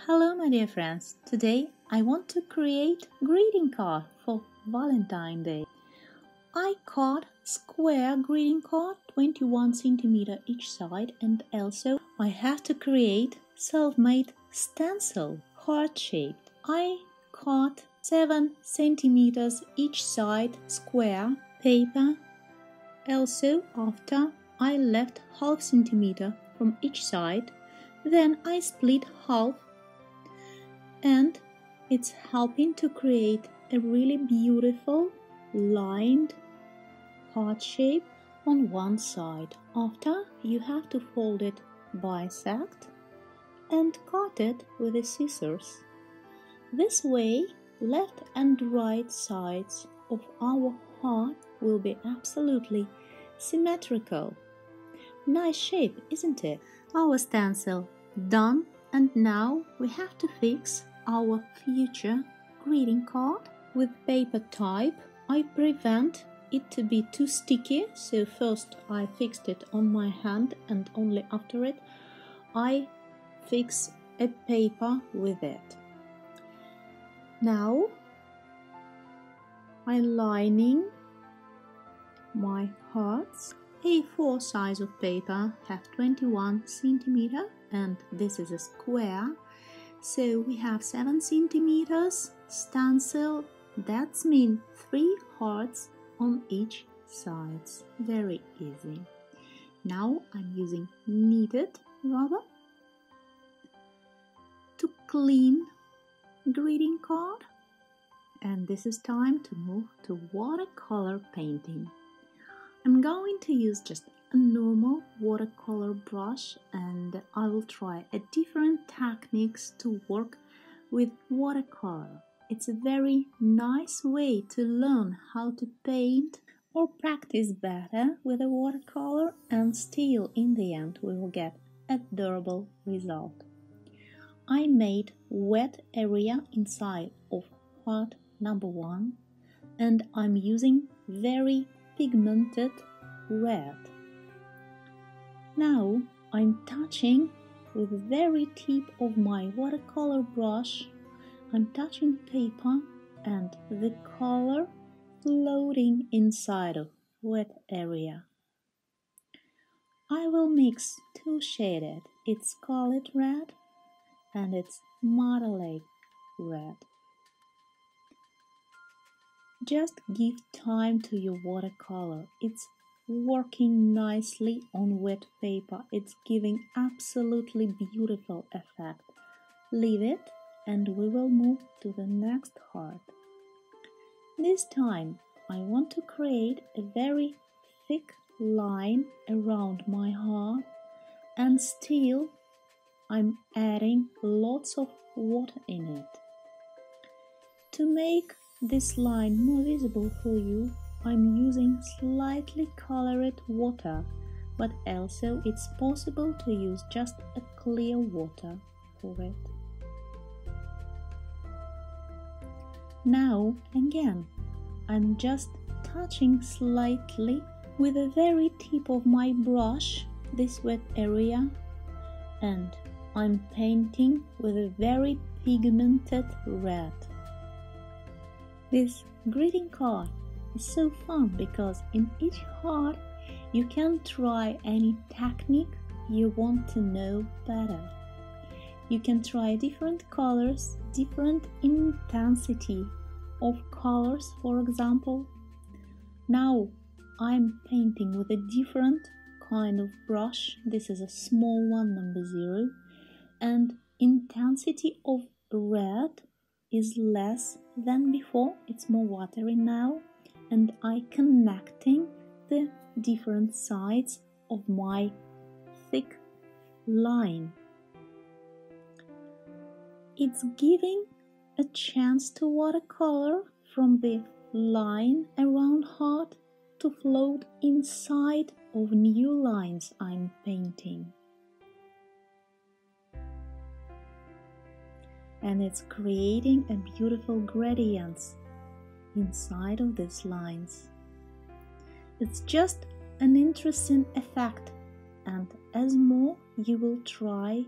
Hello my dear friends, today I want to create greeting card for Valentine Day. I cut square greeting card 21 cm each side, and also I have to create self-made stencil heart-shaped. I cut 7 cm each side square paper. Also after I left half centimeter from each side, then I split half, and it's helping to create a really beautiful lined heart shape on one side. After, you have to fold it bisect and cut it with the scissors. This way, left and right sides of our heart will be absolutely symmetrical. Nice shape, isn't it? Our stencil done, and now we have to fix our future greeting card with paper type. I prevent it to be too sticky, so first I fixed it on my hand, and only after it I fix a paper with it. Now I'm lining my hearts. A4 size of paper have 21 cm, and this is a square, so we have 7 cm stencil. That means 3 hearts on each side. Very easy. Now I'm using kneaded rubber to clean greeting card, and this is time to move to watercolor painting. I'm going to use just a normal watercolor brush, and I will try a different techniques to work with watercolor. It's a very nice way to learn how to paint or practice better with a watercolor, and still in the end we will get a durable result. I made wet area inside of heart number 1, and I'm using very pigmented red. Now I'm touching with the very tip of my watercolor brush. I'm touching paper and the color floating inside of wet area. I will mix 2 shaded. It's scarlet red and it's marmalade red. Just give time to your watercolor. It's working nicely on wet paper. It's giving absolutely beautiful effect. Leave it, and we will move to the next heart. This time I want to create a very thick line around my heart, and still I'm adding lots of water in it. To make this line more visible for you, I'm using slightly colored water, but also it's possible to use just a clear water for it. Now again, I'm just touching slightly with the very tip of my brush this wet area, and I'm painting with a very pigmented red. This greeting card is so fun because in each heart you can try any technique you want to know better. You can try different colors, different intensity of colors, for example. Now I'm painting with a different kind of brush. This is a small one, number 0, and intensity of red is less than before. It's more watery now, and I connecting the different sides of my thick line. It's giving a chance to watercolor from the line around heart to float inside of new lines I'm painting. And it's creating a beautiful gradients inside of these lines. It's just an interesting effect, and as more you will try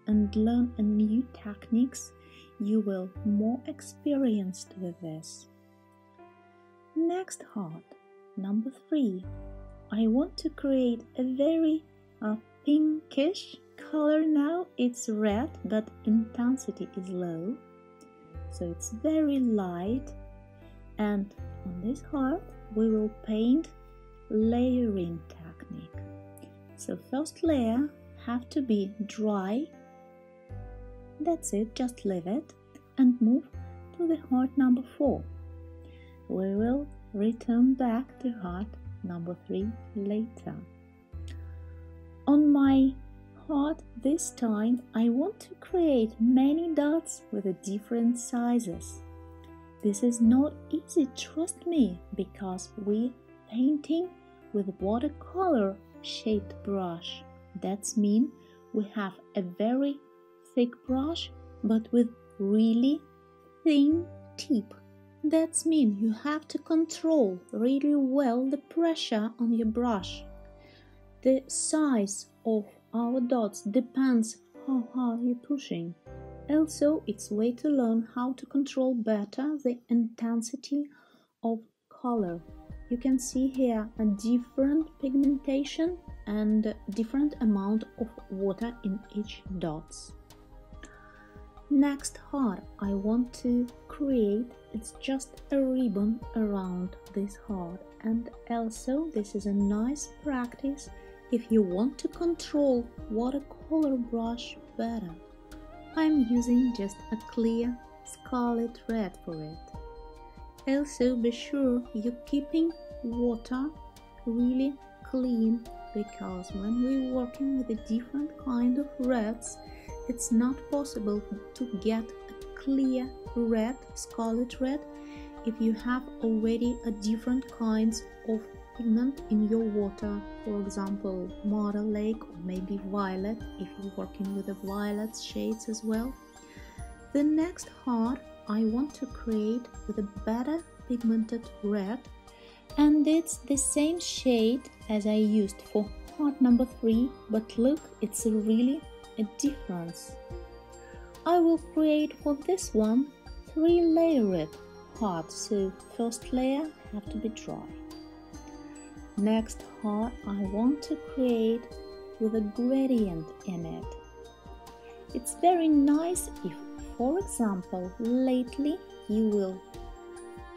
and learn new techniques, you will more experienced with this. Next heart, number 3. I want to create a very pinkish color now. It's red, but intensity is low, so it's very light. And on this heart, we will paint layering technique. So first layer have to be dry. That's it, just leave it and move to the heart number 4. We will return back to heart number 3 later. On my heart this time, I want to create many dots with different sizes. This is not easy, trust me, because we're painting with watercolor shaped brush. That means we have a very thick brush but with really thin tip. That means you have to control really well the pressure on your brush. The size of our dots depends how hard you're pushing. Also, it's a way to learn how to control better the intensity of color. You can see here a different pigmentation and different amount of water in each dots. Next heart I want to create, it's just a ribbon around this heart, and also this is a nice practice if you want to control watercolor brush better. I'm using just a clear scarlet red for it. Also be sure you're keeping water really clean, because when we're working with a different kind of reds, it's not possible to get a clear red, scarlet red, if you have already a different kinds of pigment in your water. For example, Mother Lake or maybe violet, if you're working with the violet shades as well. The next heart I want to create with a better pigmented red, and it's the same shade as I used for heart number 3, but look, it's really a difference. I will create for this one 3 layered hearts, so first layer have to be dry. Next heart I want to create with a gradient in it. It's very nice if, for example, lately you will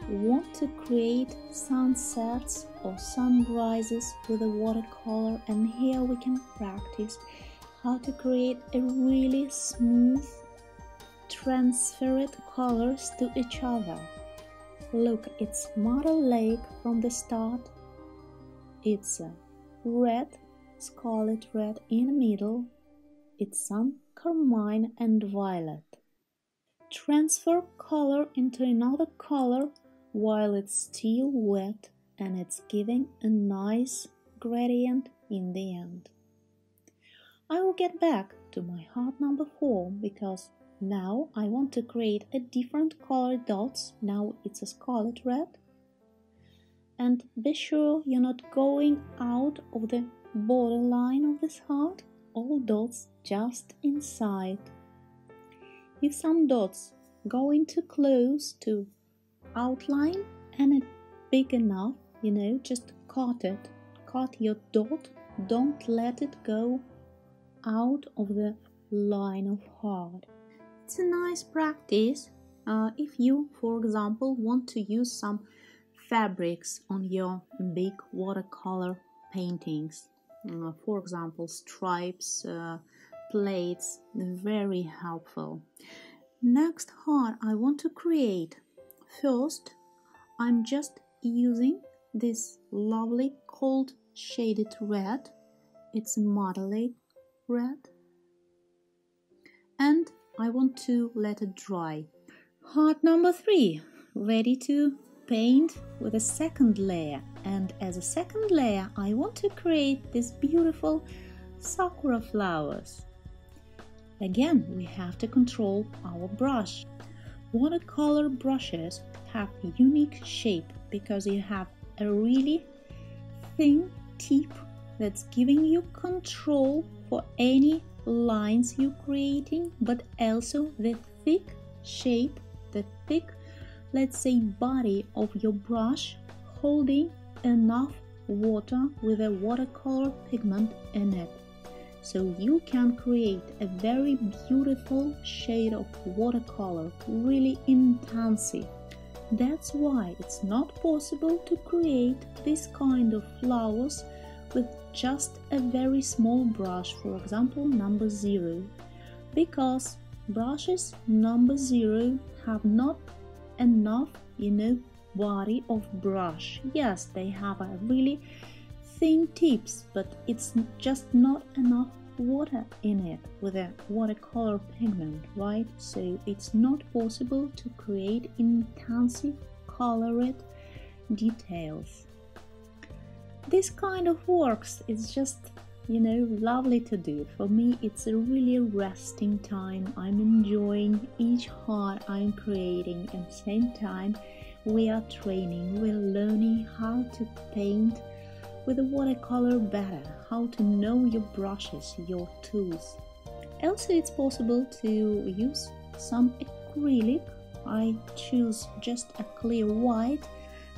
want to create sunsets or sunrises with a watercolor, and here we can practice how to create a really smooth transferred colors to each other. Look, it's Mother Lake from the start. It's a red, scarlet red in the middle. It's some carmine and violet. Transfer color into another color while it's still wet, and it's giving a nice gradient in the end. I will get back to my heart number 4 because now I want to create a different color dots. Now it's a scarlet red. And be sure you're not going out of the borderline of this heart. All dots just inside. If some dots going too close to outline and it's big enough, just cut it. Cut your dot. Don't let it go out of the line of heart. It's a nice practice if you, for example, want to use some fabrics on your big watercolor paintings. For example, stripes, plates, very helpful. Next heart I want to create. First, I'm just using this lovely cold shaded red. It's Mother Lake red. And I want to let it dry. Heart number 3, ready to paint with a second layer. And as a second layer, I want to create these beautiful sakura flowers. Again, we have to control our brush. Watercolor brushes have a unique shape because you have a really thin tip that's giving you control for any lines you're creating, but also the thick shape, the thick, let's say, body of your brush holding enough water with a watercolor pigment in it. So you can create a very beautiful shade of watercolor, really intensive. That's why it's not possible to create this kind of flowers with just a very small brush, for example number 0, because brushes number 0 have not enough, body of brush. Yes, they have a really thin tips, but it's just not enough water in it with a watercolor pigment, right? So it's not possible to create intensive colored details. This kind of works is just, lovely to do. For me, it's a really resting time. I'm enjoying each heart I'm creating. At the same time, we are training, we're learning how to paint with a watercolor better, how to know your brushes, your tools. Also, it's possible to use some acrylic. I choose just a clear white,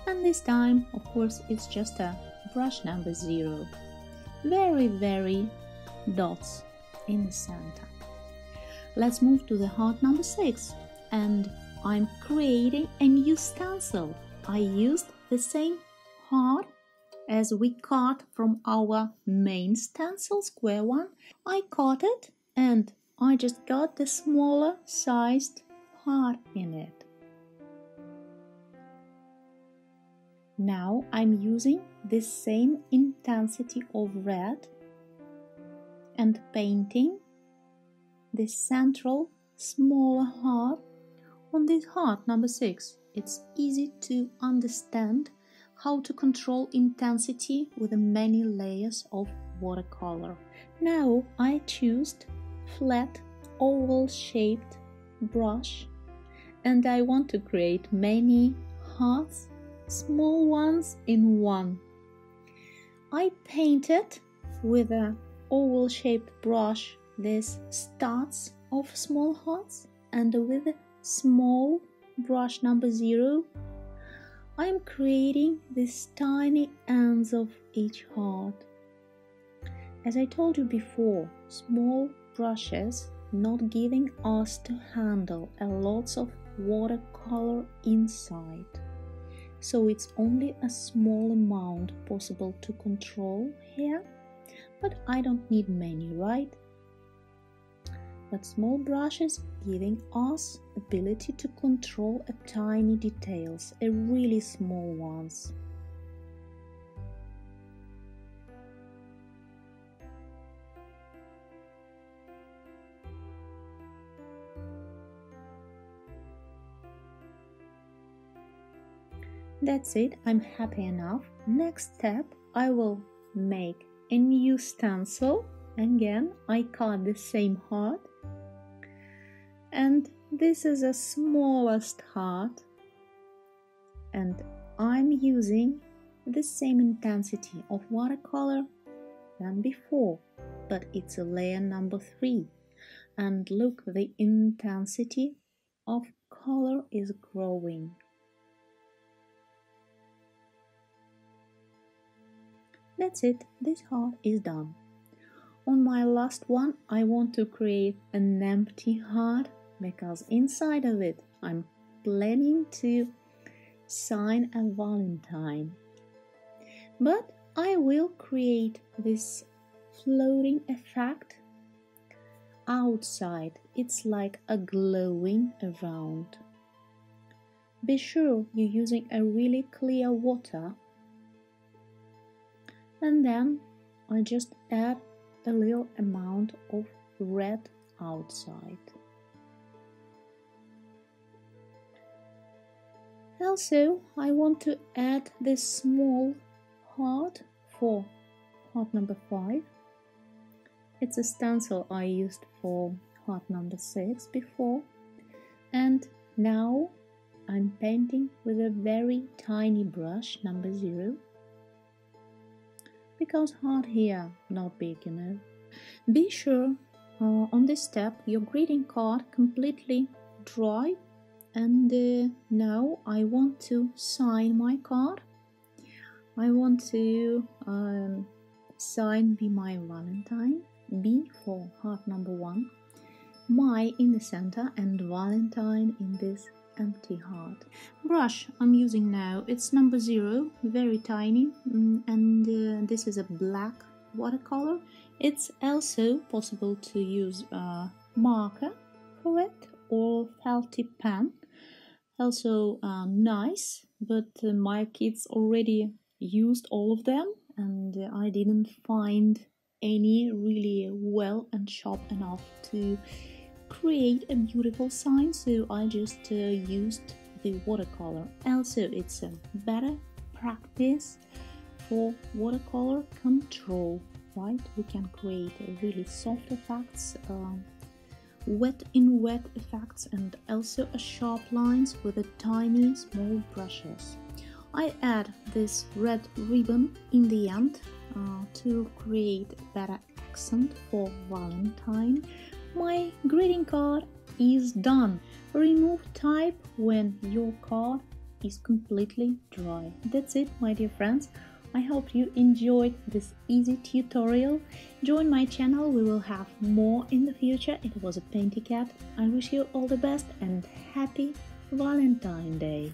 and this time, of course, it's just a brush number 0. Very, very dots in the center. Let's move to the heart number 6, and I'm creating a new stencil. I used the same heart as we cut from our main stencil, square one. I cut it and I just got the smaller sized heart in it. Now I'm using the same intensity of red and painting the central smaller heart on this heart number 6. It's easy to understand how to control intensity with the many layers of watercolor. Now I choose flat oval shaped brush, and I want to create many hearts, small ones in one. I painted with an oval shaped brush these stars of small hearts, and with a small brush number 0 I am creating these tiny ends of each heart. As I told you before, small brushes not giving us to handle a lot of watercolor inside. So it's only a small amount possible to control here, but I don't need many, right? But small brushes giving us ability to control a tiny details, a really small ones. That's it, I'm happy enough. Next step, I will make a new stencil. Again, I cut the same heart. And this is the smallest heart, and I'm using the same intensity of watercolor than before, but it's a layer number 3, and look, the intensity of color is growing. That's it, this heart is done. On my last one, I want to create an empty heart, because inside of it I'm planning to sign a Valentine. But I will create this floating effect outside. It's like a glowing around. Be sure you're using a really clear water. And then I just add a little amount of red outside. Also, I want to add this small heart for heart number 5. It's a stencil I used for heart number 6 before, and now I'm painting with a very tiny brush number 0, because heart here not big, Be sure on this step your greeting card completely dry, and now I want to sign my card. I want to sign Be My Valentine, B for heart number 1, My in the center, and Valentine in this empty heart. Brush I'm using now, it's number 0, very tiny, and this is a black watercolor. It's also possible to use a marker for it or felty pen, also nice, but my kids already used all of them, and I didn't find any really well and sharp enough to create a beautiful sign, so I just used the watercolor. Also, it's a better practice for watercolor control, right? We can create really soft effects, wet effects, and also a sharp lines with a tiny small brushes. I add this red ribbon in the end to create a better accent for Valentine. My greeting card is done. Remove type when your card is completely dry. That's it, my dear friends. I hope you enjoyed this easy tutorial. Join my channel, we will have more in the future. It was a PaintyKat. I wish you all the best and happy Valentine Day.